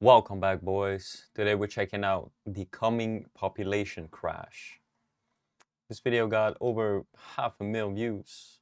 Welcome back, boys. Today we're checking out the coming population crash. This video got over 500,000 views.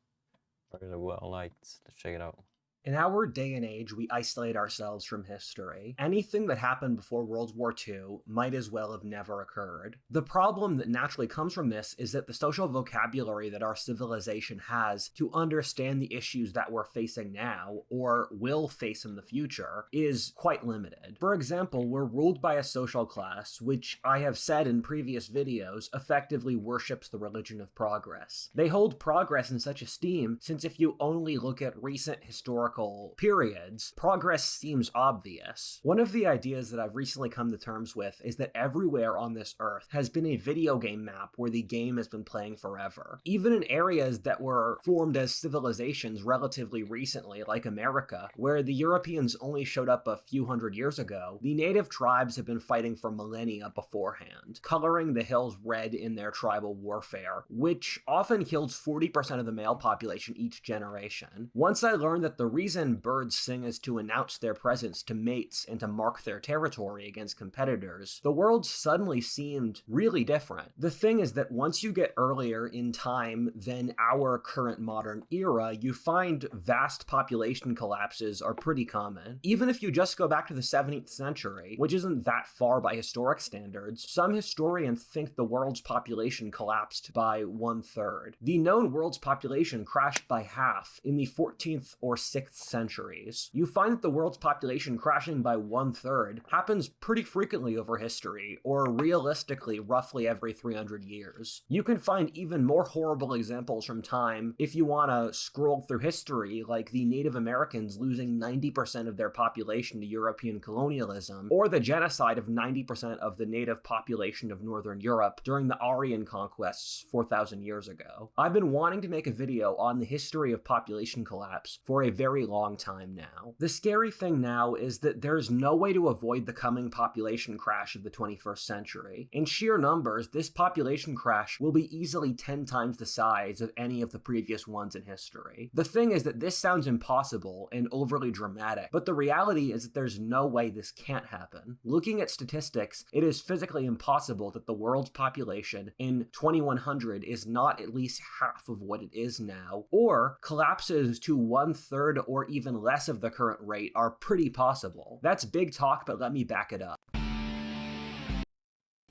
Really well liked. Let's check it out. In our day and age, we isolate ourselves from history. Anything that happened before World War II might as well have never occurred. The problem that naturally comes from this is that the social vocabulary that our civilization has to understand the issues that we're facing now, or will face in the future, is quite limited. For example, we're ruled by a social class, which I have said in previous videos, effectively worships the religion of progress. They hold progress in such esteem since if you only look at recent historical periods, progress seems obvious. One of the ideas that I've recently come to terms with is that everywhere on this earth has been a video game map where the game has been playing forever. Even in areas that were formed as civilizations relatively recently, like America, where the Europeans only showed up a few hundred years ago, the native tribes have been fighting for millennia beforehand, coloring the hills red in their tribal warfare, which often kills 40% of the male population each generation. Once I learned that the reason birds sing is to announce their presence to mates and to mark their territory against competitors, the world suddenly seemed really different. The thing is that once you get earlier in time than our current modern era, you find vast population collapses are pretty common. Even if you just go back to the 17th century, which isn't that far by historic standards, some historians think the world's population collapsed by 1/3. The known world's population crashed by half in the 14th or 6th centuries. You find that the world's population crashing by 1/3 happens pretty frequently over history, or realistically roughly every 300 years. You can find even more horrible examples from time if you want to scroll through history, like the Native Americans losing 90% of their population to European colonialism, or the genocide of 90% of the native population of Northern Europe during the Aryan conquests 4,000 years ago. I've been wanting to make a video on the history of population collapse for a very long time now. The scary thing now is that there's no way to avoid the coming population crash of the 21st century. In sheer numbers, this population crash will be easily 10 times the size of any of the previous ones in history. The thing is that this sounds impossible and overly dramatic, but the reality is that there's no way this can't happen. Looking at statistics, it is physically impossible that the world's population in 2100 is not at least half of what it is now, or collapses to 1/3 or even less of the current rate are pretty possible. That's big talk, but let me back it up.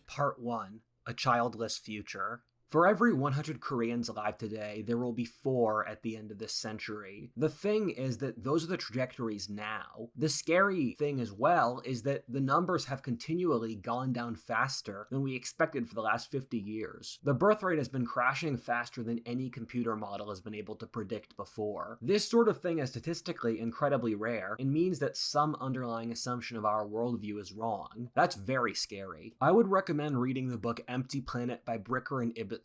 Part 1. A Childless Future. For every 100 Koreans alive today, there will be 4 at the end of this century. The thing is that those are the trajectories now. The scary thing as well is that the numbers have continually gone down faster than we expected for the last 50 years. The birth rate has been crashing faster than any computer model has been able to predict before. This sort of thing is statistically incredibly rare and means that some underlying assumption of our worldview is wrong. That's very scary. I would recommend reading the book Empty Planet by Bricker and Ibbotson.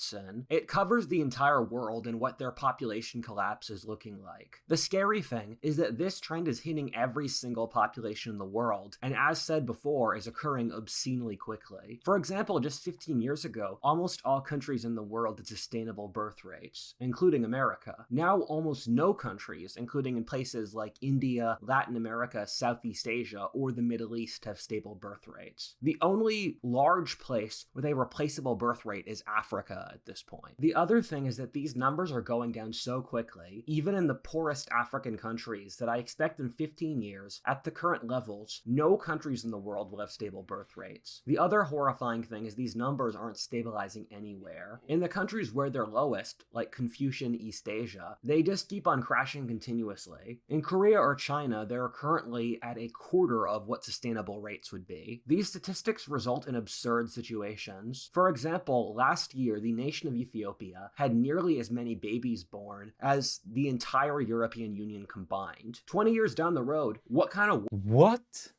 It covers the entire world and what their population collapse is looking like. The scary thing is that this trend is hitting every single population in the world, and as said before, is occurring obscenely quickly. For example, just 15 years ago, almost all countries in the world had sustainable birth rates, including America. Now almost no countries, including in places like India, Latin America, Southeast Asia, or the Middle East, have stable birth rates. The only large place with a replaceable birth rate is Africa at this point. The other thing is that these numbers are going down so quickly, even in the poorest African countries, that I expect in 15 years, at the current levels, no countries in the world will have stable birth rates. The other horrifying thing is these numbers aren't stabilizing anywhere. In the countries where they're lowest, like Confucian East Asia, they just keep on crashing continuously. In Korea or China, they're currently at a quarter of what sustainable rates would be. These statistics result in absurd situations. For example, last year, the nation of Ethiopia had nearly as many babies born as the entire European Union combined. 20 years down the road, what kind of What?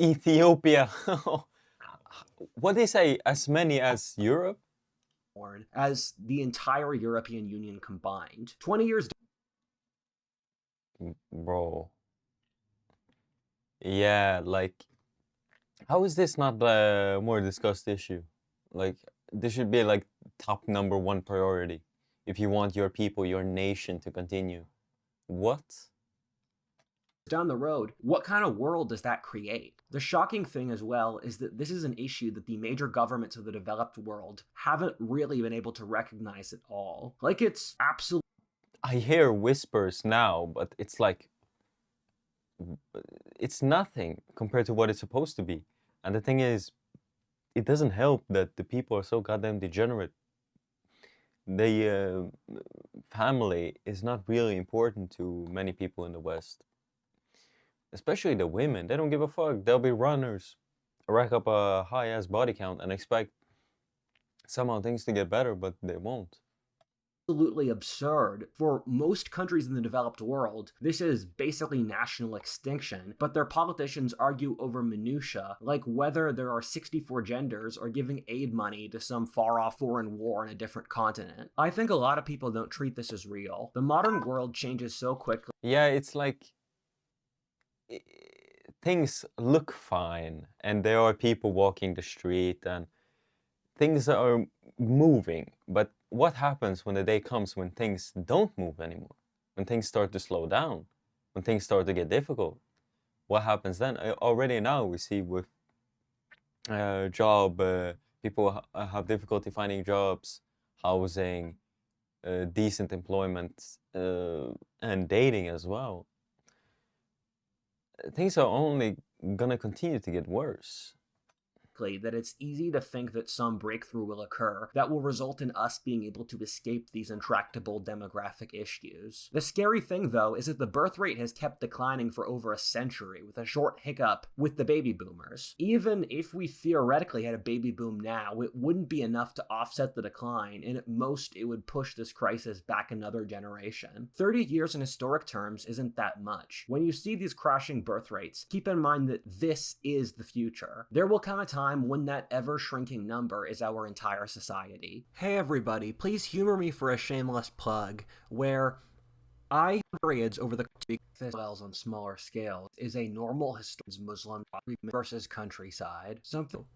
Ethiopia. What they say? As many as Europe? born as the entire European Union combined? 20 years Bro. Yeah, like, how is this not a more discussed issue? Like, this should be like top #1 priority if you want your people, your nation to continue. What? down the road, what kind of world does that create? The shocking thing as well is that this is an issue that the major governments of the developed world haven't really been able to recognize at all. Like, it's absolutely... I hear whispers now, but it's like, it's nothing compared to what it's supposed to be. And the thing is, it doesn't help that the people are so goddamn degenerate. The family is not really important to many people in the West. Especially the women. They don't give a fuck. They'll be runners, rack up a high-ass body count, and expect somehow things to get better, but they won't. Absolutely absurd. For most countries in the developed world, this is basically national extinction, but their politicians argue over minutia, like whether there are 64 genders or giving aid money to some far-off foreign war in a different continent. I think a lot of people don't treat this as real. The modern world changes so quickly. Yeah, it's like things look fine, and there are people walking the street, and things are moving, but what happens when the day comes when things don't move anymore? When things start to slow down? When things start to get difficult? What happens then? Already now we see with people have difficulty finding jobs, housing, decent employment, and dating as well. Things are only gonna continue to get worse. That it's easy to think that some breakthrough will occur that will result in us being able to escape these intractable demographic issues. The scary thing, though, is that the birth rate has kept declining for over a century, with a short hiccup with the baby boomers. Even if we theoretically had a baby boom now, it wouldn't be enough to offset the decline, and at most it would push this crisis back another generation. 30 years in historic terms isn't that much. When you see these crashing birth rates, keep in mind that this is the future. There will come a time when that ever-shrinking number is our entire society. Hey everybody, please humor me for a shameless plug, where periods over the parallels on smaller scales is a normal historian's Muslim versus countryside. Something.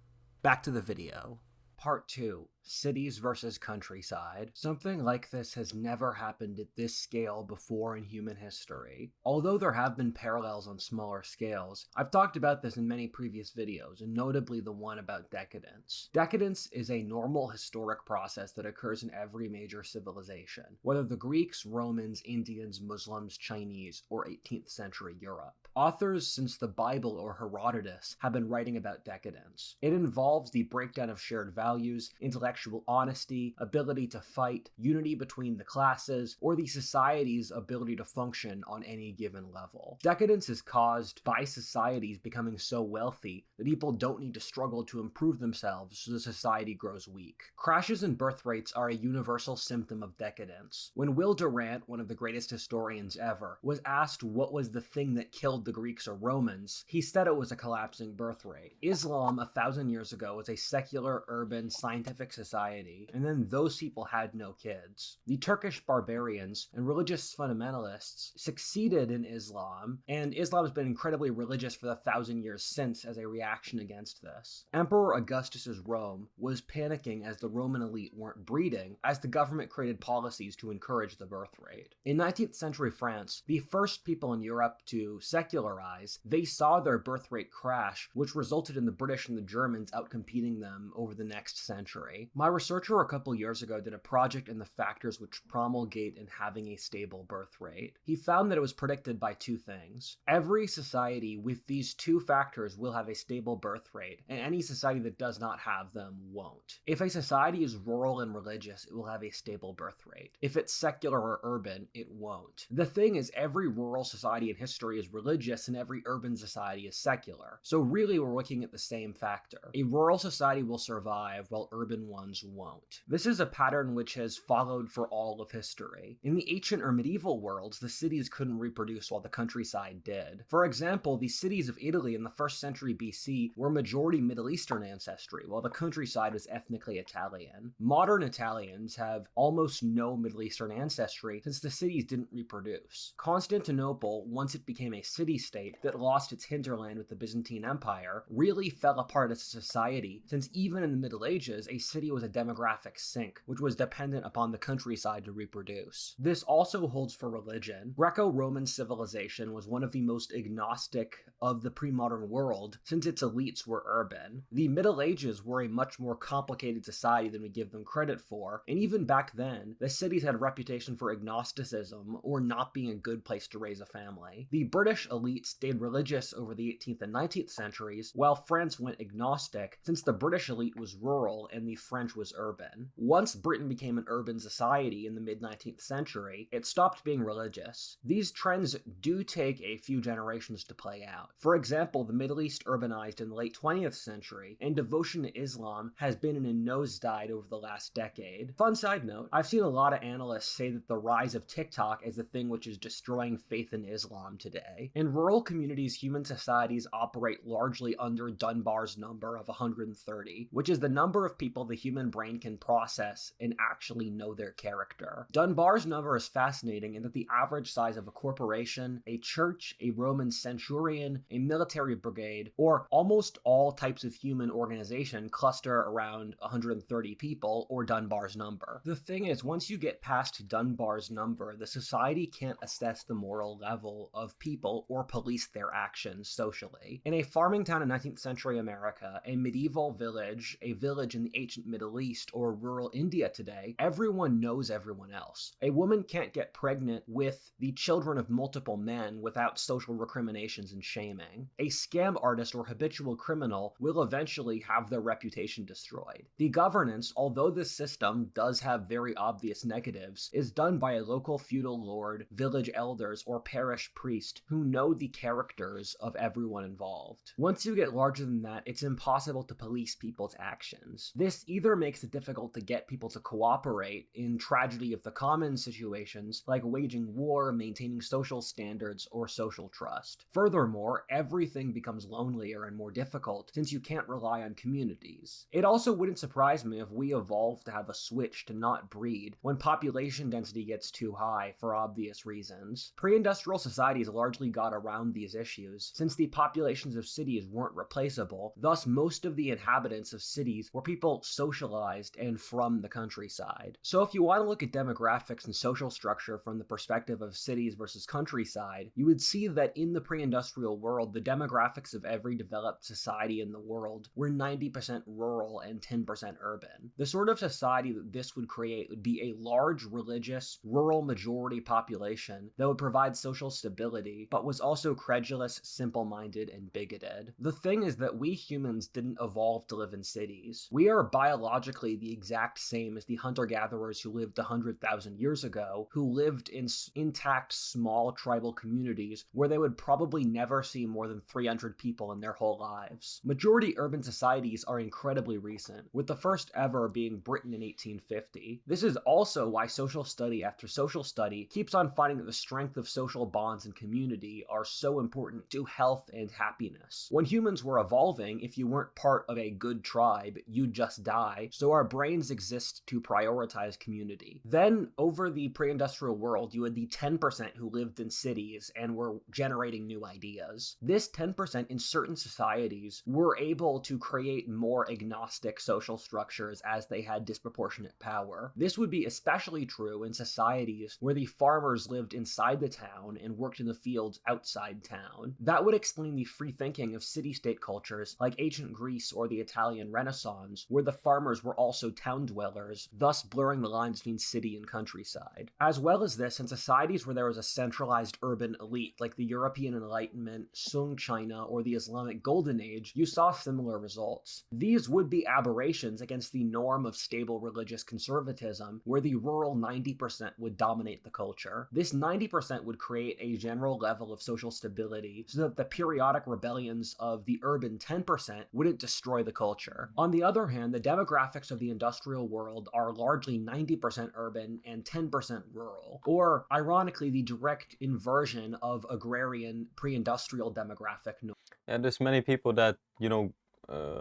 Back to the video. Part 2. Cities versus countryside. Something like this has never happened at this scale before in human history. Although there have been parallels on smaller scales, I've talked about this in many previous videos, and notably the one about decadence. Decadence is a normal historic process that occurs in every major civilization, whether the Greeks, Romans, Indians, Muslims, Chinese, or 18th century Europe. Authors since the Bible or Herodotus have been writing about decadence. It involves the breakdown of shared values, intellectual honesty, ability to fight, unity between the classes, or the society's ability to function on any given level. Decadence is caused by societies becoming so wealthy that people don't need to struggle to improve themselves so the society grows weak. Crashes in birth rates are a universal symptom of decadence. When Will Durant, one of the greatest historians ever, was asked what was the thing that killed the Greeks or Romans, he said it was a collapsing birth rate. Islam 1,000 years ago was a secular, urban, scientific society, and then those people had no kids. The Turkish barbarians and religious fundamentalists succeeded in Islam, and Islam has been incredibly religious for the 1,000 years since as a reaction against this. Emperor Augustus's Rome was panicking as the Roman elite weren't breeding, as the government created policies to encourage the birth rate. In 19th century France, the first people in Europe to secularize, they saw their birth rate crash, which resulted in the British and the Germans outcompeting them over the next century. My researcher a couple years ago did a project in the factors which promulgate in having a stable birth rate. He found that it was predicted by two things. Every society with these two factors will have a stable birth rate, and any society that does not have them won't. If a society is rural and religious, it will have a stable birth rate. If it's secular or urban, it won't. The thing is, every rural society in history is religious and every urban society is secular. So really we're looking at the same factor. A rural society will survive while urban ones won't. This is a pattern which has followed for all of history. In the ancient or medieval worlds, the cities couldn't reproduce while the countryside did. For example, the cities of Italy in the 1st century BC were majority Middle Eastern ancestry, while the countryside was ethnically Italian. Modern Italians have almost no Middle Eastern ancestry since the cities didn't reproduce. Constantinople, once it became a city-state that lost its hinterland with the Byzantine Empire, really fell apart as a society, since even in the Middle Ages, a city city was a demographic sink, which was dependent upon the countryside to reproduce. This also holds for religion. Greco-Roman civilization was one of the most agnostic of the pre-modern world, since its elites were urban. The Middle Ages were a much more complicated society than we give them credit for, and even back then, the cities had a reputation for agnosticism, or not being a good place to raise a family. The British elite stayed religious over the 18th and 19th centuries, while France went agnostic, since the British elite was rural and the French was urban. Once Britain became an urban society in the mid-19th century, it stopped being religious. These trends do take a few generations to play out. For example, the Middle East urbanized in the late 20th century, and devotion to Islam has been in a nosedive over the last decade. Fun side note, I've seen a lot of analysts say that the rise of TikTok is the thing which is destroying faith in Islam today. In rural communities, human societies operate largely under Dunbar's number of 130, which is the number of people the human brain can process and actually know their character. Dunbar's number is fascinating in that the average size of a corporation, a church, a Roman centurion, a military brigade, or almost all types of human organization cluster around 130 people, or Dunbar's number. The thing is, once you get past Dunbar's number, the society can't assess the moral level of people or police their actions socially. In a farming town in 19th century America, a medieval village, a village in the ancient Middle East, or rural India today, everyone knows everyone else. A woman can't get pregnant with the children of multiple men without social recriminations and shaming. A scam artist or habitual criminal will eventually have their reputation destroyed. The governance, although this system does have very obvious negatives, is done by a local feudal lord, village elders, or parish priest who know the characters of everyone involved. Once you get larger than that, it's impossible to police people's actions. This either makes it difficult to get people to cooperate in tragedy of the common situations, like waging war, maintaining social standards, or social trust. Furthermore, everything becomes lonelier and more difficult since you can't rely on communities. It also wouldn't surprise me if we evolve to have a switch to not breed when population density gets too high for obvious reasons. Pre-industrial societies largely got around these issues since the populations of cities weren't replaceable, thus most of the inhabitants of cities were people socialized and from the countryside. So if you want to look at demographics and social structure from the perspective of cities versus countryside, you would see that in the pre-industrial world, the demographics of every developed society in the world were 90% rural and 10% urban. The sort of society that this would create would be a large religious, rural majority population that would provide social stability, but was also credulous, simple-minded, and bigoted. The thing is that we humans didn't evolve to live in cities. We are biologically the exact same as the hunter-gatherers who lived 100,000 years ago, who lived in intact small tribal communities where they would probably never see more than 300 people in their whole lives. Majority urban societies are incredibly recent, with the first ever being Britain in 1850. This is also why social study after social study keeps on finding that the strength of social bonds and community are so important to health and happiness. When humans were evolving, if you weren't part of a good tribe, you'd just die, so our brains exist to prioritize community. Then, over the pre-industrial world, you had the 10% who lived in cities and were generating new ideas. This 10% in certain societies were able to create more agnostic social structures as they had disproportionate power. This would be especially true in societies where the farmers lived inside the town and worked in the fields outside town. That would explain the free thinking of city-state cultures like ancient Greece or the Italian Renaissance, where the farmers were also town dwellers, thus blurring the lines between city and countryside. As well as this, in societies where there was a centralized urban elite like the European Enlightenment, Sung China, or the Islamic Golden Age, you saw similar results. These would be aberrations against the norm of stable religious conservatism, where the rural 90% would dominate the culture. This 90% would create a general level of social stability so that the periodic rebellions of the urban 10% wouldn't destroy the culture. On the other hand, the demographics of the industrial world are largely 90% urban and 10% rural, or ironically the direct inversion of agrarian pre-industrial demographic norms. Yeah, there's many people that,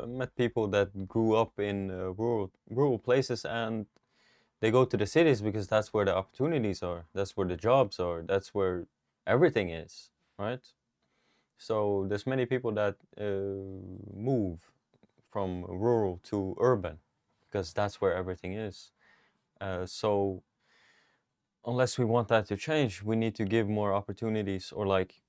met people that grew up in rural places, and they go to the cities because that's where the opportunities are, that's where the jobs are, that's where everything is, right? So there's many people that move from rural to urban because that's where everything is. So unless we want that to change, we need to give more opportunities, or like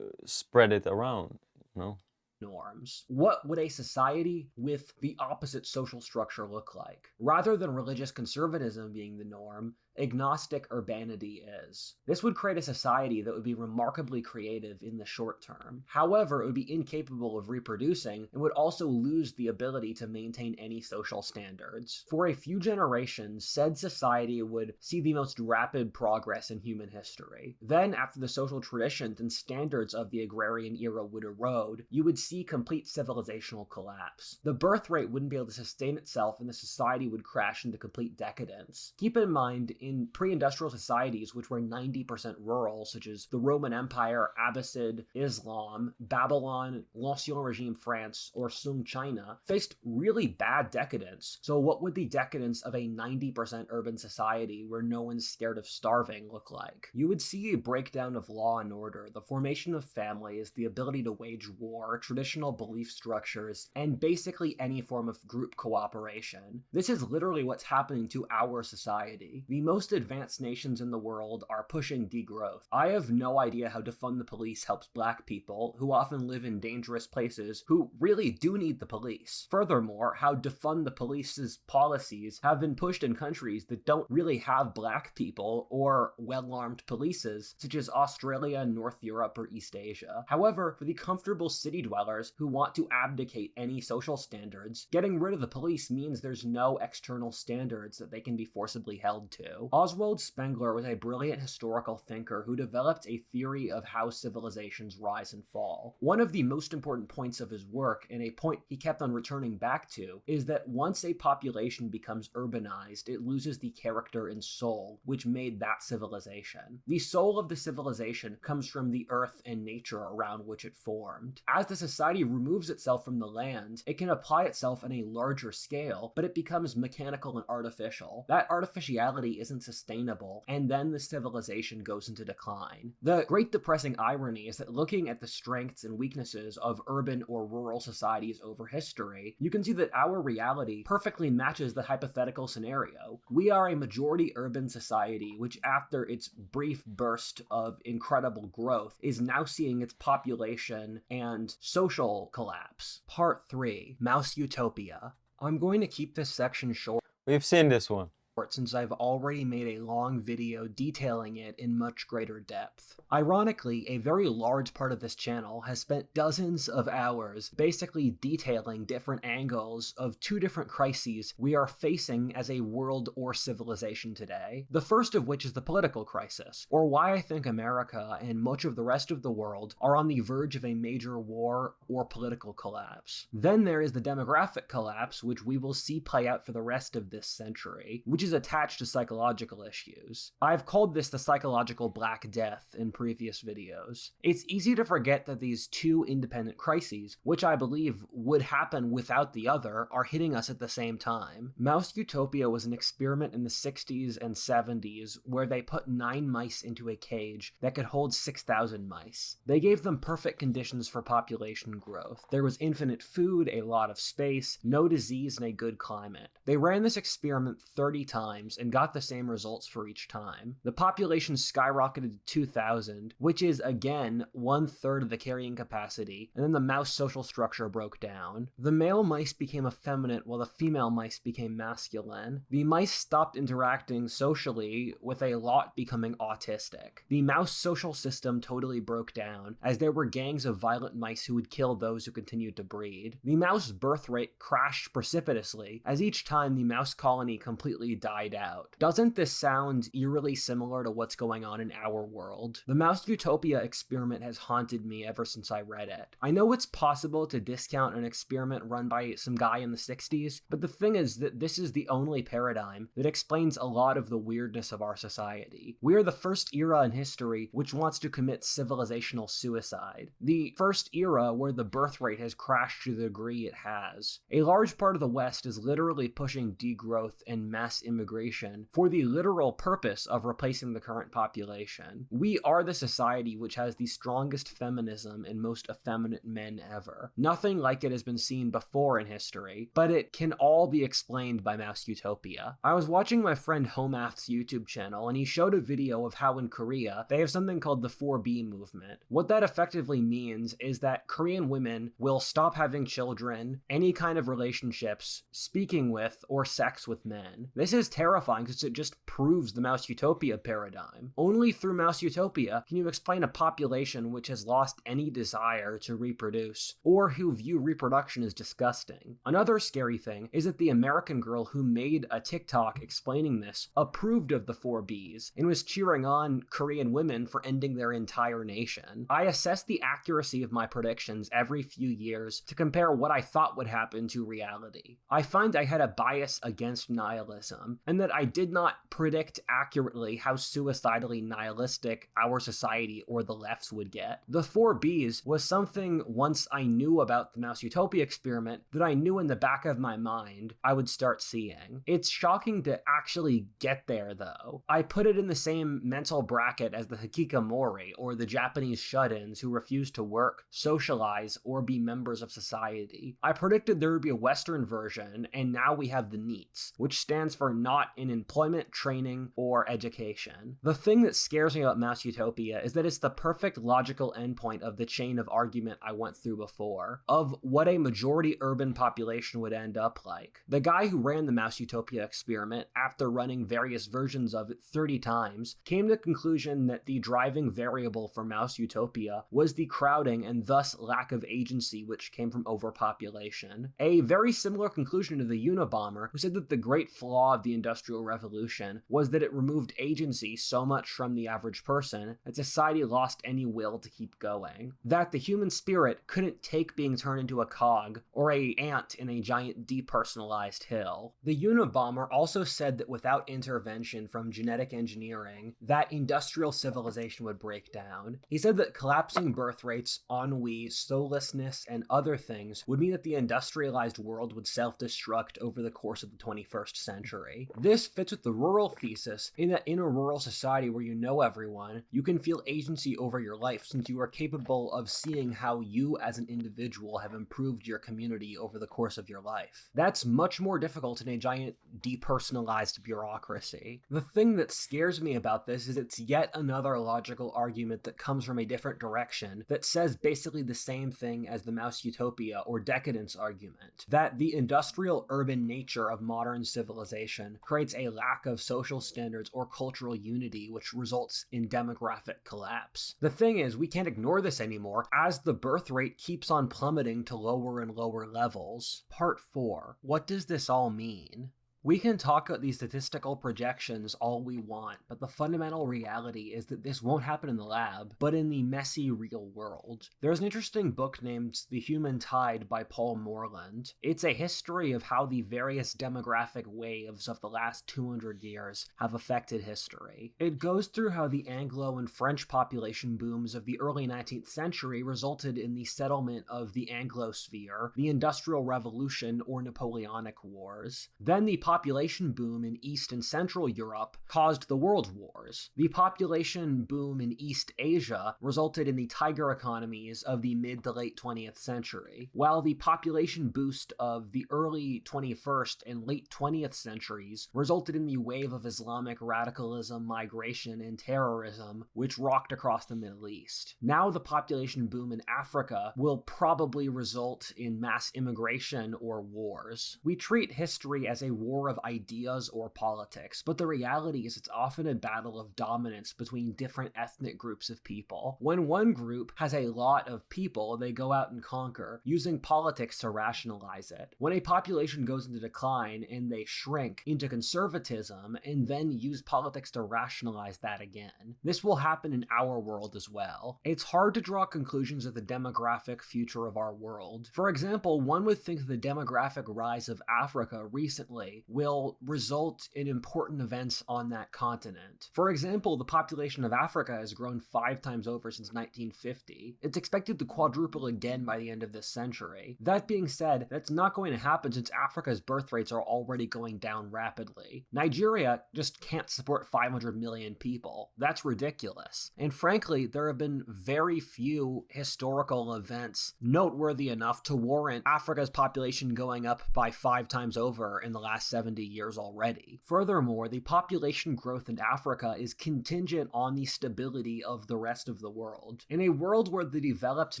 spread it around, you know? Norms. What would a society with the opposite social structure look like? Rather than religious conservatism being the norm, agnostic urbanity is. This would create a society that would be remarkably creative in the short term. However, it would be incapable of reproducing and would also lose the ability to maintain any social standards. For a few generations, said society would see the most rapid progress in human history. Then, after the social traditions and standards of the agrarian era would erode, you would see complete civilizational collapse. The birth rate wouldn't be able to sustain itself and the society would crash into complete decadence. Keep in mind, in pre-industrial societies which were 90% rural, such as the Roman Empire, Abbasid, Islam, Babylon, l'Ancien Regime France, or Sung China, faced really bad decadence. So what would the decadence of a 90% urban society where no one's scared of starving look like? You would see a breakdown of law and order, the formation of families, the ability to wage war, traditional belief structures, and basically any form of group cooperation. This is literally what's happening to our society. The most advanced nations in the world are pushing degrowth. I have no idea how defund the police helps black people, who often live in dangerous places, who really do need the police. Furthermore, how defund the police's policies have been pushed in countries that don't really have black people or well-armed polices, such as Australia, North Europe, or East Asia. However, for the comfortable city dwellers who want to abdicate any social standards, getting rid of the police means there's no external standards that they can be forcibly held to. Oswald Spengler was a brilliant historical thinker who developed a theory of how civilizations rise and fall. One of the most important points of his work, and a point he kept on returning back to, is that once a population becomes urbanized, it loses the character and soul which made that civilization. The soul of the civilization comes from the earth and nature around which it formed. As the society removes itself from the land, it can apply itself on a larger scale, but it becomes mechanical and artificial. That artificiality isn't sustainable, and then the civilization goes into decline. The great depressing irony is that looking at the strengths and weaknesses of urban or rural societies over history, you can see that our reality perfectly matches the hypothetical scenario. We are a majority urban society which, after its brief burst of incredible growth, is now seeing its population and social collapse. Part 3. Mouse Utopia. I'm going to keep this section short. We've seen this one. Since I've already made a long video detailing it in much greater depth. Ironically, a very large part of this channel has spent dozens of hours basically detailing different angles of two different crises we are facing as a world or civilization today. The first of which is the political crisis, or why I think America and much of the rest of the world are on the verge of a major war or political collapse. Then there is the demographic collapse, which we will see play out for the rest of this century, which is attached to psychological issues. I've called this the psychological Black Death in previous videos. It's easy to forget that these two independent crises, which I believe would happen without the other, are hitting us at the same time. Mouse Utopia was an experiment in the 60s and 70s where they put 9 mice into a cage that could hold 6,000 mice. They gave them perfect conditions for population growth. There was infinite food, a lot of space, no disease, and a good climate. They ran this experiment 30 times and got the same results for each time. The population skyrocketed to 2,000, which is again 1/3 of the carrying capacity, and then the mouse social structure broke down. The male mice became effeminate while the female mice became masculine. The mice stopped interacting socially, with a lot becoming autistic. The mouse social system totally broke down, as there were gangs of violent mice who would kill those who continued to breed. The mouse birth rate crashed precipitously, as each time the mouse colony completely died out. Doesn't this sound eerily similar to what's going on in our world? The Mouse Utopia experiment has haunted me ever since I read it. I know it's possible to discount an experiment run by some guy in the 60s, but the thing is that this is the only paradigm that explains a lot of the weirdness of our society. We are the first era in history which wants to commit civilizational suicide. The first era where the birth rate has crashed to the degree it has. A large part of the West is literally pushing degrowth and mass immigration for the literal purpose of replacing the current population. We are the society which has the strongest feminism and most effeminate men ever. Nothing like it has been seen before in history, but it can all be explained by Mouse Utopia. I was watching my friend Homath's YouTube channel, and he showed a video of how in Korea they have something called the 4B movement. What that effectively means is that Korean women will stop having children, any kind of relationships, speaking with, or sex with men. This is terrifying because it just proves the Mouse Utopia paradigm. Only through Mouse Utopia can you explain a population which has lost any desire to reproduce, or who view reproduction as disgusting. Another scary thing is that the American girl who made a TikTok explaining this approved of the 4Bs and was cheering on Korean women for ending their entire nation. I assess the accuracy of my predictions every few years to compare what I thought would happen to reality. I find I had a bias against nihilism, and that I did not predict accurately how suicidally nihilistic our society or the lefts would get. The 4Bs was something once I knew about the Mouse Utopia experiment that I knew in the back of my mind I would start seeing. It's shocking to actually get there though. I put it in the same mental bracket as the hikikomori, or the Japanese shut-ins who refuse to work, socialize, or be members of society. I predicted there would be a Western version, and now we have the NEETs, which stands for not in employment, training, or education. The thing that scares me about Mouse Utopia is that it's the perfect logical endpoint of the chain of argument I went through before, of what a majority urban population would end up like. The guy who ran the Mouse Utopia experiment, after running various versions of it 30 times, came to the conclusion that the driving variable for Mouse Utopia was the crowding and thus lack of agency which came from overpopulation. A very similar conclusion to the Unabomber, who said that the great flaw of the Industrial Revolution was that it removed agency so much from the average person that society lost any will to keep going. That the human spirit couldn't take being turned into a cog or a ant in a giant depersonalized hill. The Unabomber also said that without intervention from genetic engineering, that industrial civilization would break down. He said that collapsing birth rates, ennui, soullessness, and other things would mean that the industrialized world would self-destruct over the course of the 21st century. This fits with the rural thesis in that in a rural society where you know everyone, you can feel agency over your life since you are capable of seeing how you as an individual have improved your community over the course of your life. That's much more difficult in a giant depersonalized bureaucracy. The thing that scares me about this is it's yet another logical argument that comes from a different direction that says basically the same thing as the Mouse Utopia or decadence argument, that the industrial urban nature of modern civilization creates a lack of social standards or cultural unity which results in demographic collapse. The thing is, we can't ignore this anymore as the birth rate keeps on plummeting to lower and lower levels. Part 4. What does this all mean? We can talk about these statistical projections all we want, but the fundamental reality is that this won't happen in the lab, but in the messy real world. There's an interesting book named The Human Tide by Paul Morland. It's a history of how the various demographic waves of the last 200 years have affected history. It goes through how the Anglo and French population booms of the early 19th century resulted in the settlement of the Anglosphere, the Industrial Revolution, or Napoleonic Wars. Then the population boom in East and Central Europe caused the World Wars. The population boom in East Asia resulted in the tiger economies of the mid to late 20th century, while the population boost of the early 21st and late 20th centuries resulted in the wave of Islamic radicalism, migration, and terrorism, which rocked across the Middle East. Now the population boom in Africa will probably result in mass immigration or wars. We treat history as a war of ideas or politics, but the reality is it's often a battle of dominance between different ethnic groups of people. When one group has a lot of people, they go out and conquer, using politics to rationalize it. When a population goes into decline and they shrink into conservatism and then use politics to rationalize that again. This will happen in our world as well. It's hard to draw conclusions of the demographic future of our world. For example, one would think the demographic rise of Africa recently will result in important events on that continent. For example, the population of Africa has grown 5 times over since 1950. It's expected to quadruple again by the end of this century. That being said, that's not going to happen since Africa's birth rates are already going down rapidly. Nigeria just can't support 500 million people. That's ridiculous. And frankly, there have been very few historical events noteworthy enough to warrant Africa's population going up by 5 times over in the last 70 years already. Furthermore, the population growth in Africa is contingent on the stability of the rest of the world. In a world where the developed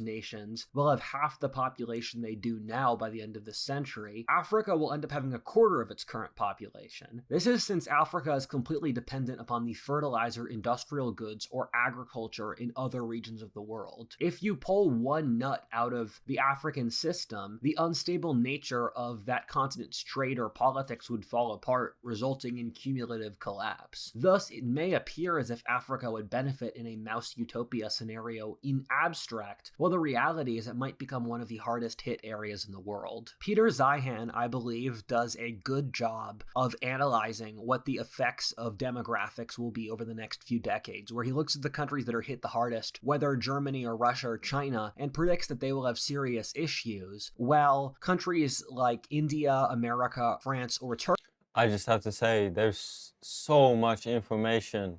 nations will have half the population they do now by the end of the century, Africa will end up having a quarter of its current population. This is since Africa is completely dependent upon the fertilizer, industrial goods, or agriculture in other regions of the world. If you pull one nut out of the African system, the unstable nature of that continent's trade or politics would fall apart, resulting in cumulative collapse. Thus, it may appear as if Africa would benefit in a mouse utopia scenario in abstract, while the reality is it might become one of the hardest hit areas in the world. Peter Zeihan, I believe, does a good job of analyzing what the effects of demographics will be over the next few decades, where he looks at the countries that are hit the hardest, whether Germany or Russia or China, and predicts that they will have serious issues, while countries like India, America, France, or Turkey. I just have to say, there's so much information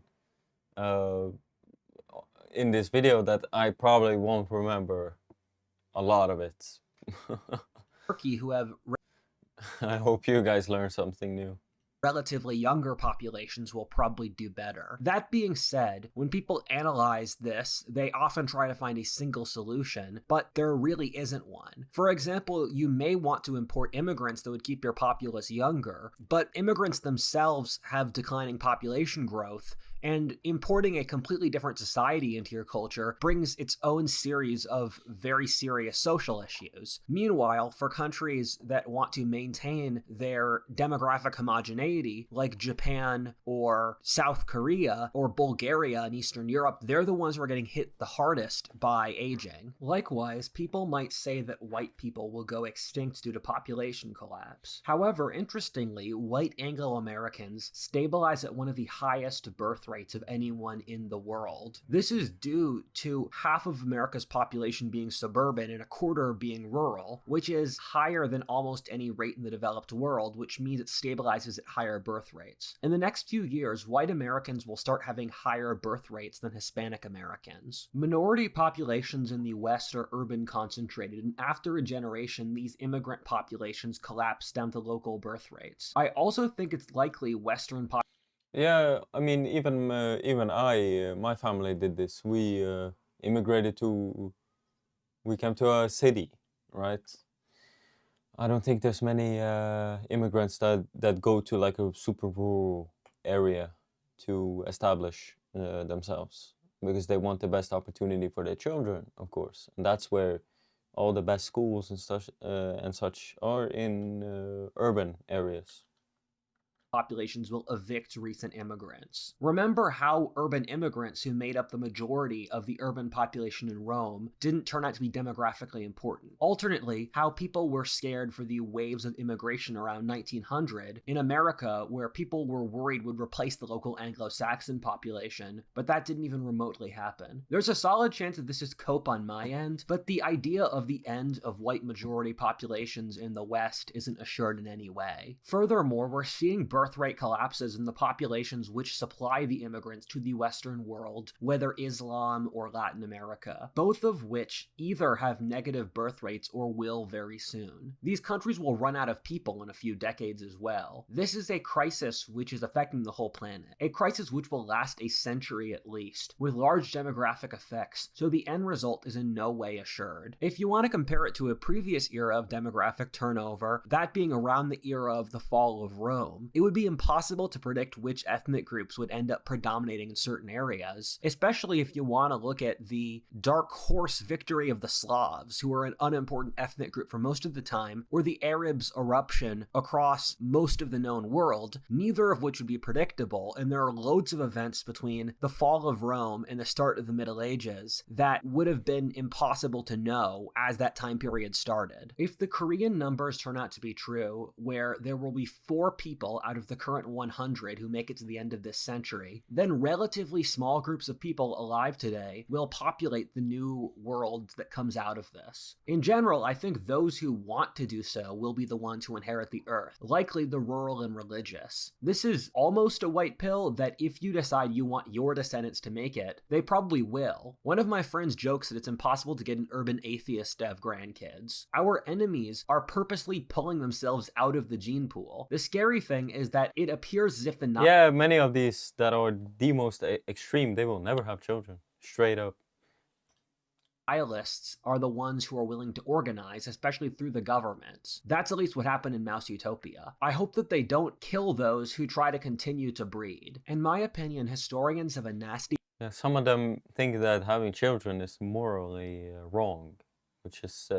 in this video that I probably won't remember a lot of it. Turkey, who have I hope you guys learned something new. Relatively younger populations will probably do better. That being said, when people analyze this, they often try to find a single solution, but there really isn't one. For example, you may want to import immigrants that would keep your populace younger, but immigrants themselves have declining population growth, and importing a completely different society into your culture brings its own series of very serious social issues. Meanwhile, for countries that want to maintain their demographic homogeneity, like Japan or South Korea or Bulgaria in Eastern Europe, they're the ones who are getting hit the hardest by aging. Likewise, people might say that white people will go extinct due to population collapse. However, interestingly, white Anglo-Americans stabilize at one of the highest birth rates of anyone in the world. This is due to half of America's population being suburban and a quarter being rural, which is higher than almost any rate in the developed world, which means it stabilizes at higher birth rates. In the next few years, white Americans will start having higher birth rates than Hispanic Americans. Minority populations in the West are urban concentrated, and after a generation, these immigrant populations collapse down to local birth rates. I also think it's likely Western populations. Yeah, I mean, even my family did this. We immigrated to, we came to a city, right? I don't think there's many immigrants that go to like a super rural area to establish themselves, because they want the best opportunity for their children, of course. And that's where all the best schools and such are in urban areas. Populations will evict recent immigrants. Remember how urban immigrants who made up the majority of the urban population in Rome didn't turn out to be demographically important. Alternately, how people were scared for the waves of immigration around 1900 in America, where people were worried would replace the local Anglo-Saxon population, but that didn't even remotely happen. There's a solid chance that this is cope on my end, but the idea of the end of white majority populations in the West isn't assured in any way. Furthermore, we're seeing birth rate collapses in the populations which supply the immigrants to the Western world, whether Islam or Latin America, both of which either have negative birth rates or will very soon. These countries will run out of people in a few decades as well. This is a crisis which is affecting the whole planet, a crisis which will last a century at least, with large demographic effects, so the end result is in no way assured. If you want to compare it to a previous era of demographic turnover, that being around the era of the fall of Rome, it would be impossible to predict which ethnic groups would end up predominating in certain areas, especially if you want to look at the dark horse victory of the Slavs, who were an unimportant ethnic group for most of the time, or the Arabs' eruption across most of the known world, neither of which would be predictable, and there are loads of events between the fall of Rome and the start of the Middle Ages that would have been impossible to know as that time period started. If the Korean numbers turn out to be true, where there will be 4 people out of the current 100 who make it to the end of this century, then relatively small groups of people alive today will populate the new world that comes out of this. In general, I think those who want to do so will be the ones who inherit the earth, likely the rural and religious. This is almost a white pill that if you decide you want your descendants to make it, they probably will. One of my friends jokes that it's impossible to get an urban atheist to have grandkids. Our enemies are purposely pulling themselves out of the gene pool. The scary thing is that it appears as if the Yeah, many of these that are the most extreme, they will never have children. Straight up. Nihilists are the ones who are willing to organize, especially through the governments. That's at least what happened in Mouse Utopia. I hope that they don't kill those who try to continue to breed. In my opinion, historians have a nasty... Yeah, some of them think that having children is morally wrong, which is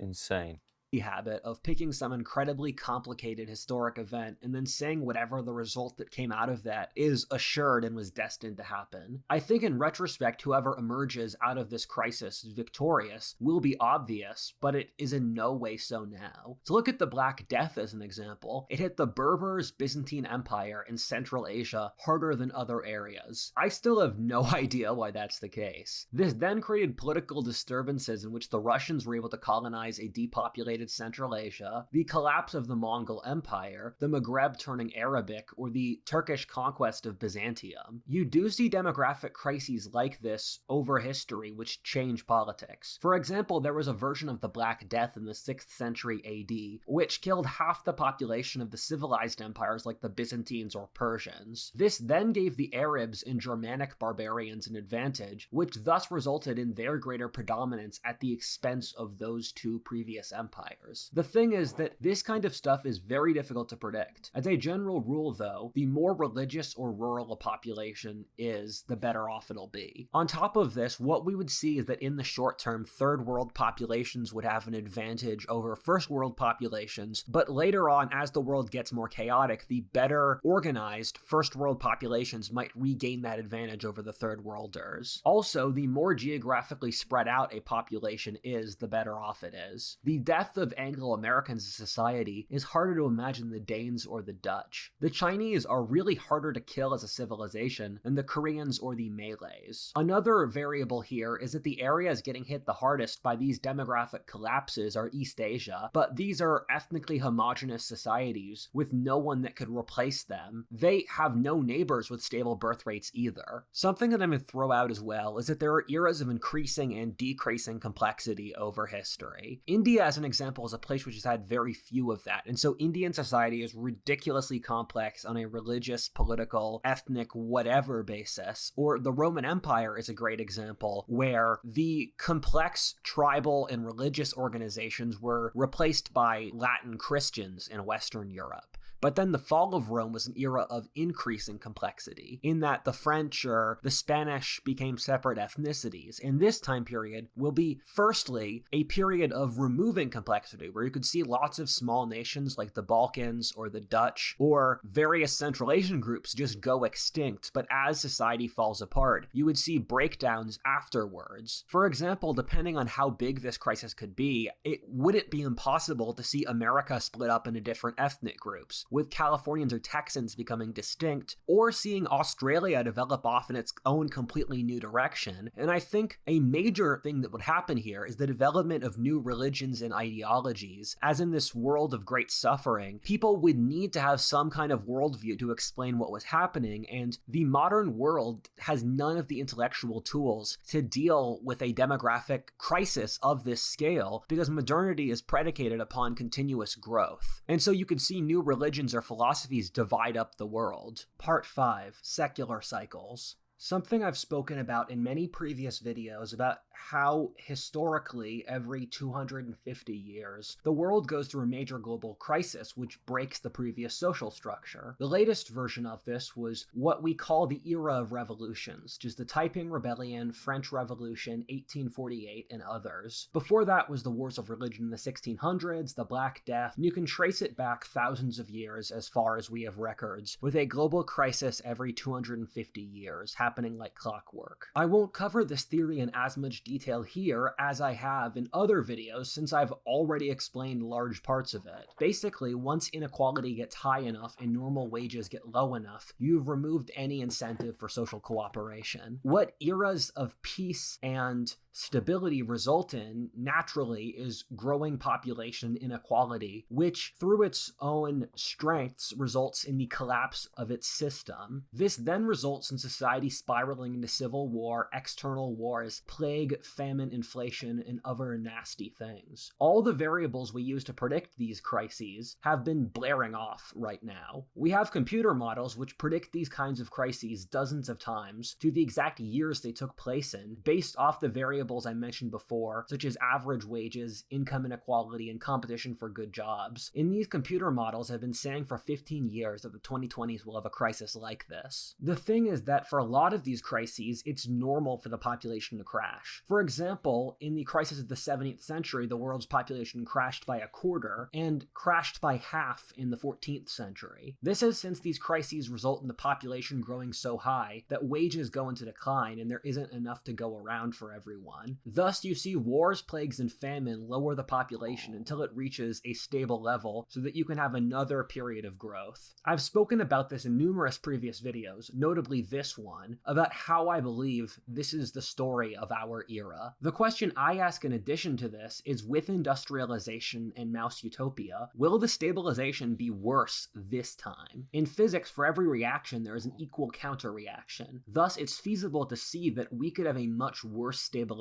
insane. Habit of picking some incredibly complicated historic event and then saying whatever the result that came out of that is assured and was destined to happen. I think in retrospect, whoever emerges out of this crisis victorious will be obvious, but it is in no way so now. To look at the Black Death as an example, it hit the Berbers, Byzantine Empire, and Central Asia harder than other areas. I still have no idea why that's the case. This then created political disturbances in which the Russians were able to colonize a depopulated Central Asia, the collapse of the Mongol Empire, the Maghreb turning Arabic, or the Turkish conquest of Byzantium. You do see demographic crises like this over history which change politics. For example, there was a version of the Black Death in the 6th century AD, which killed half the population of the civilized empires like the Byzantines or Persians. This then gave the Arabs and Germanic barbarians an advantage, which thus resulted in their greater predominance at the expense of those 2 previous empires. The thing is that this kind of stuff is very difficult to predict. As a general rule, though, the more religious or rural a population is, the better off it'll be. On top of this, what we would see is that in the short term, third world populations would have an advantage over first world populations, but later on, as the world gets more chaotic, the better organized first world populations might regain that advantage over the third worlders. Also, the more geographically spread out a population is, the better off it is. The death of Anglo-Americans in society is harder to imagine than the Danes or the Dutch. The Chinese are really harder to kill as a civilization than the Koreans or the Malays. Another variable here is that the areas getting hit the hardest by these demographic collapses are East Asia, but these are ethnically homogenous societies with no one that could replace them. They have no neighbors with stable birth rates either. Something that I'm going to throw out as well is that there are eras of increasing and decreasing complexity over history. India, as an example, is a place which has had very few of that, and so Indian society is ridiculously complex on a religious, political, ethnic, whatever basis. Or the Roman Empire is a great example where the complex tribal and religious organizations were replaced by Latin Christians in Western Europe. But then the fall of Rome was an era of increasing complexity, in that the French or the Spanish became separate ethnicities. And this time period will be, firstly, a period of removing complexity, where you could see lots of small nations like the Balkans or the Dutch or various Central Asian groups just go extinct. But as society falls apart, you would see breakdowns afterwards. For example, depending on how big this crisis could be, it wouldn't be impossible to see America split up into different ethnic groups, with Californians or Texans becoming distinct, or seeing Australia develop off in its own completely new direction. And I think a major thing that would happen here is the development of new religions and ideologies. As in this world of great suffering, people would need to have some kind of worldview to explain what was happening, and the modern world has none of the intellectual tools to deal with a demographic crisis of this scale, because modernity is predicated upon continuous growth. And so you could see new religions or philosophies divide up the world. Part 5. Secular Cycles. Something I've spoken about in many previous videos about how historically every 250 years the world goes through a major global crisis which breaks the previous social structure. The latest version of this was what we call the era of revolutions, which is the Taiping Rebellion, French Revolution, 1848, and others. Before that was the Wars of Religion in the 1600s, the Black Death, and you can trace it back thousands of years as far as we have records, with a global crisis every 250 years, happening like clockwork. I won't cover this theory in as much detail here as I have in other videos since I've already explained large parts of it. Basically, once inequality gets high enough and normal wages get low enough, you've removed any incentive for social cooperation. What eras of peace and stability result in, naturally, is growing population inequality, which through its own strengths results in the collapse of its system. This then results in society spiraling into civil war, external wars, plague, famine, inflation, and other nasty things. All the variables we use to predict these crises have been blaring off right now. We have computer models which predict these kinds of crises dozens of times to the exact years they took place in, based off the variables I mentioned before, such as average wages, income inequality, and competition for good jobs. And these computer models have been saying for 15 years that the 2020s will have a crisis like this. The thing is that for a lot of these crises, it's normal for the population to crash. For example, in the crisis of the 17th century, the world's population crashed by a quarter, and crashed by half in the 14th century. This is since these crises result in the population growing so high that wages go into decline and there isn't enough to go around for everyone. Thus, you see wars, plagues, and famine lower the population until it reaches a stable level so that you can have another period of growth. I've spoken about this in numerous previous videos, notably this one, about how I believe this is the story of our era. The question I ask in addition to this is, with industrialization and mouse utopia, will the stabilization be worse this time? In physics, for every reaction, there is an equal counter-reaction. Thus, it's feasible to see that we could have a much worse stabilization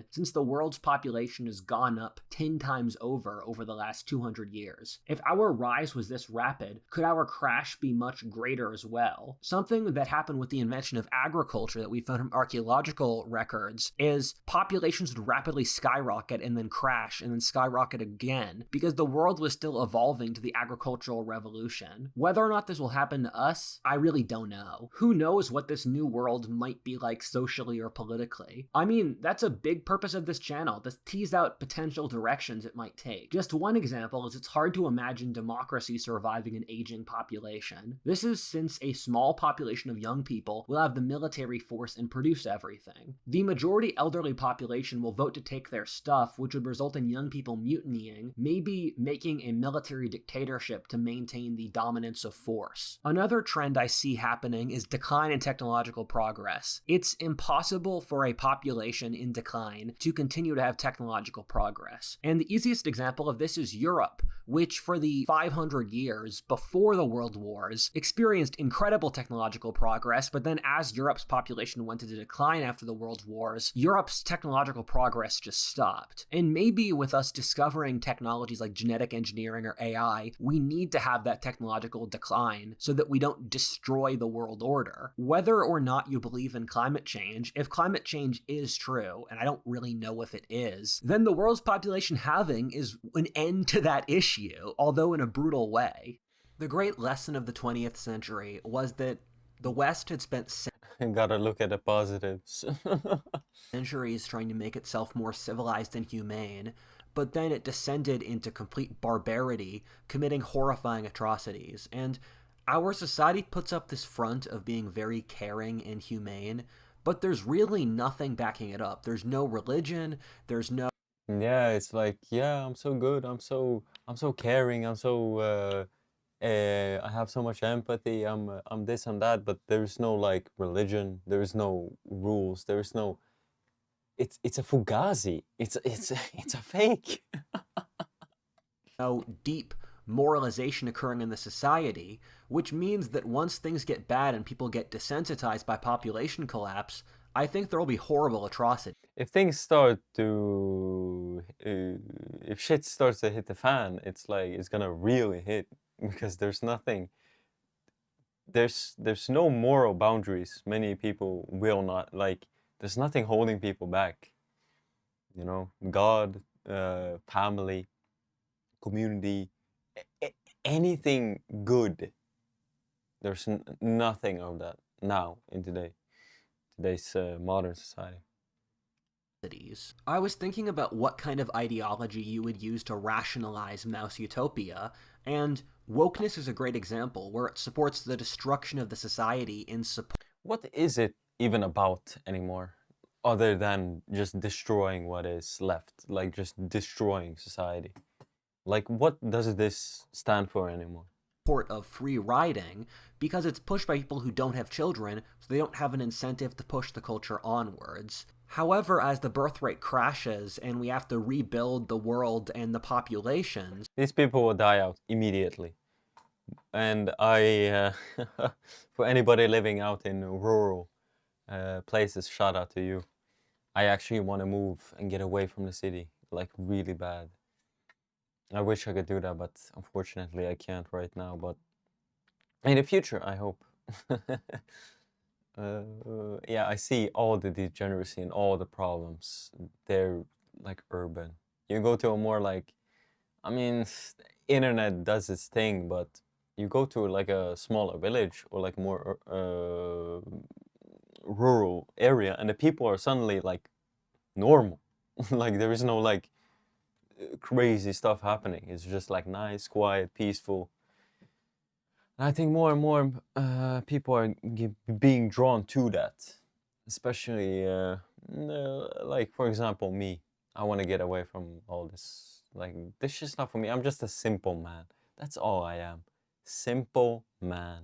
since the world's population has gone up 10 times over the last 200 years. If our rise was this rapid, could our crash be much greater as well? Something that happened with the invention of agriculture that we found from archaeological records is populations would rapidly skyrocket and then crash and then skyrocket again because the world was still evolving to the agricultural revolution. Whether or not this will happen to us, I really don't know. Who knows what this new world might be like socially or politically? I mean, that's a big purpose of this channel, to tease out potential directions it might take. Just one example is it's hard to imagine democracy surviving an aging population. This is since a small population of young people will have the military force and produce everything. The majority elderly population will vote to take their stuff, which would result in young people mutinying, maybe making a military dictatorship to maintain the dominance of force. Another trend I see happening is decline in technological progress. It's impossible for a population in decline to continue to have technological progress. And the easiest example of this is Europe, which for the 500 years before the World Wars experienced incredible technological progress, but then as Europe's population went into decline after the World Wars, Europe's technological progress just stopped. And maybe with us discovering technologies like genetic engineering or AI, we need to have that technological decline so that we don't destroy the world order. Whether or not you believe in climate change, if climate change is true, and I don't really know if it is, then the world's population halving is an end to that issue, although in a brutal way. The great lesson of the 20th century was that the West had spent Gotta look at the positives. centuries trying to make itself more civilized and humane, but then it descended into complete barbarity, committing horrifying atrocities. And our society puts up this front of being very caring and humane, but there's really nothing backing it up. There's no religion, there's no... Yeah, it's like, yeah, I'm so good, I'm so caring, I'm so I have so much empathy, I'm this and that, but there's no like religion, there's no rules, there's no... It's a fugazi. It's a fake. no deep moralization occurring in the society, which means that once things get bad and people get desensitized by population collapse, I think there will be horrible atrocities. If things start to... if shit starts to hit the fan, it's like, it's gonna really hit, because there's nothing... there's no moral boundaries. Many people will not, like, there's nothing holding people back. You know, God, family, community, anything good. There's nothing of that now in today's modern society. I was thinking about what kind of ideology you would use to rationalize Mouse Utopia, and wokeness is a great example, where it supports the destruction of the society in support. What is it even about anymore, other than just destroying what is left, like just destroying society? Like, what does this stand for anymore? Of free riding, because it's pushed by people who don't have children, so they don't have an incentive to push the culture onwards. However, as the birth rate crashes and we have to rebuild the world and the populations, These people will die out immediately. And for anybody living out in rural places, shout out to you. I actually want to move and get away from the city, like really bad. I wish I could do that, but unfortunately I can't right now. But in the future, I hope. Yeah, I see all the degeneracy and all the problems. They're like urban. You go to a more like, I mean, internet does its thing, but you go to like a smaller village or like more rural area, and the people are suddenly like normal. Like there is no like crazy stuff happening. It's just like nice, quiet, peaceful. And I think more and more people are being drawn to that, especially like for example me. I want to get away from all this. Like this shit's not for me. I'm just a simple man. That's all I am. Simple man.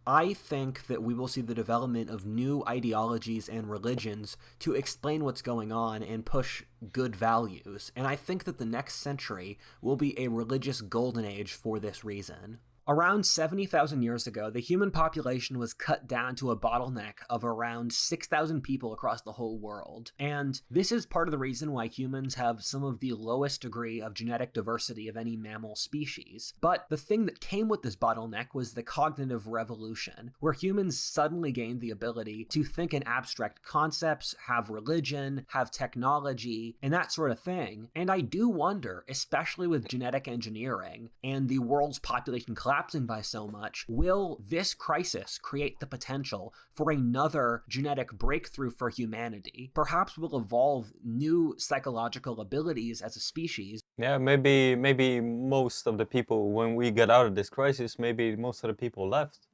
I think that we will see the development of new ideologies and religions to explain what's going on and push good values, and I think that the next century will be a religious golden age for this reason. Around 70,000 years ago, the human population was cut down to a bottleneck of around 6,000 people across the whole world. And this is part of the reason why humans have some of the lowest degree of genetic diversity of any mammal species. But the thing that came with this bottleneck was the cognitive revolution, where humans suddenly gained the ability to think in abstract concepts, have religion, have technology, and that sort of thing. And I do wonder, especially with genetic engineering and the world's population collapsing by so much, will this crisis create the potential for another genetic breakthrough for humanity? Perhaps we'll evolve new psychological abilities as a species. Yeah, maybe most of the people, when we get out of this crisis, maybe most of the people left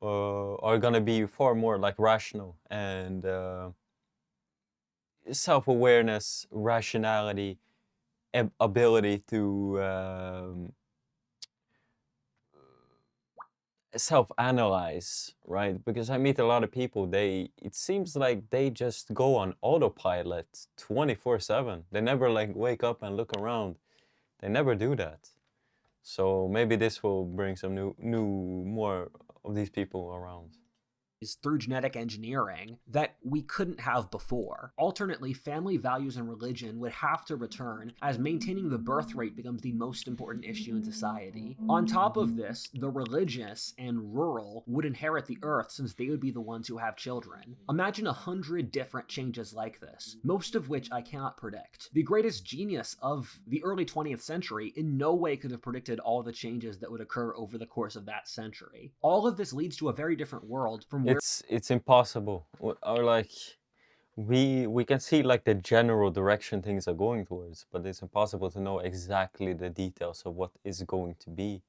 are gonna be far more like rational and self-awareness, rationality, ability to self-analyze, right? Because I meet a lot of people, it seems like they just go on autopilot 24/7. They never like wake up and look around. They never do that. So maybe this will bring some more of these people around. Through genetic engineering that we couldn't have before. Alternately, family values and religion would have to return as maintaining the birth rate becomes the most important issue in society. On top of this, the religious and rural would inherit the earth since they would be the ones who have children. Imagine 100 different changes like this, most of which I cannot predict. The greatest genius of the early 20th century in no way could have predicted all the changes that would occur over the course of that century. All of this leads to a very different world from it's impossible, or like we can see like the general direction things are going towards, but it's impossible to know exactly the details of what is going to be.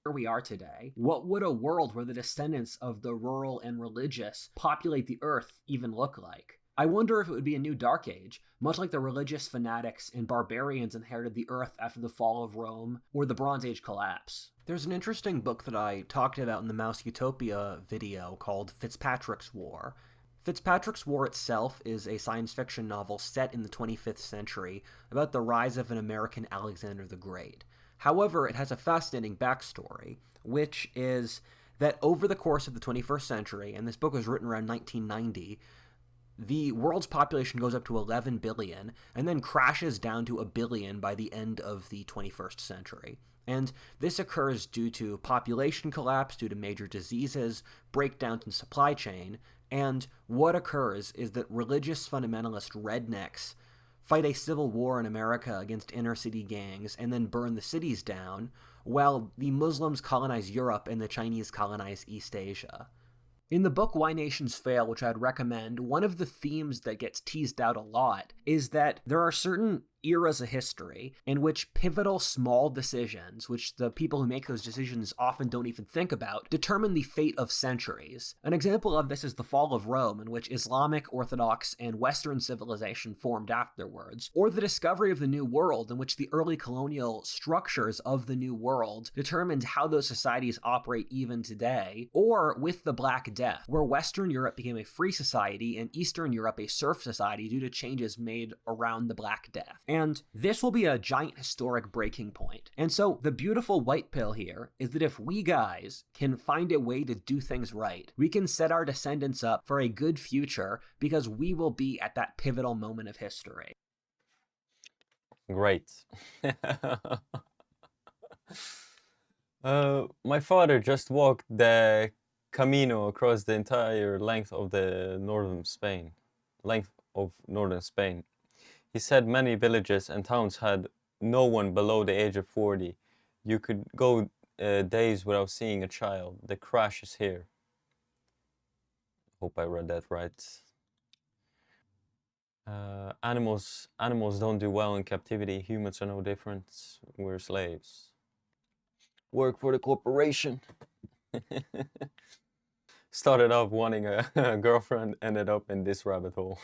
Where we are today. What would a world where the descendants of the rural and religious populate the earth even look like? I wonder if it would be a new dark age, much like the religious fanatics and barbarians inherited the earth after the fall of Rome or the Bronze Age collapse. There's an interesting book that I talked about in the Mouse Utopia video called Fitzpatrick's War. Fitzpatrick's War itself is a science fiction novel set in the 25th century about the rise of an American Alexander the Great. However, it has a fascinating backstory, which is that over the course of the 21st century, and this book was written around 1990, the world's population goes up to 11 billion and then crashes down to a billion by the end of the 21st century. And this occurs due to population collapse, due to major diseases, breakdowns in supply chain, and what occurs is that religious fundamentalist rednecks fight a civil war in America against inner city gangs and then burn the cities down, while the Muslims colonize Europe and the Chinese colonize East Asia. In the book Why Nations Fail, which I'd recommend, one of the themes that gets teased out a lot is that there are certain eras of history in which pivotal small decisions, which the people who make those decisions often don't even think about, determine the fate of centuries. An example of this is the fall of Rome, in which Islamic, Orthodox, and Western civilization formed afterwards, or the discovery of the New World, in which the early colonial structures of the New World determined how those societies operate even today, or with the Black Death, where Western Europe became a free society and Eastern Europe a serf society due to changes made around the Black Death. And this will be a giant historic breaking point. And so the beautiful white pill here is that if we guys can find a way to do things right, we can set our descendants up for a good future because we will be at that pivotal moment of history. Great. My father just walked the Camino across the entire length of northern Spain. He said many villages and towns had no one below the age of 40. You could go days without seeing a child. The crash is here. Hope I read that right. Animals don't do well in captivity. Humans are no different. We're slaves. Work for the corporation. Started off wanting a girlfriend, ended up in this rabbit hole.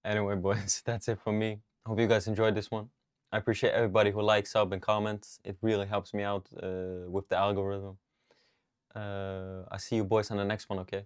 Anyway, boys, that's it from me. Hope you guys enjoyed this one. I appreciate everybody who likes, sub, and comments. It really helps me out with the algorithm. I see you boys on the next one, okay?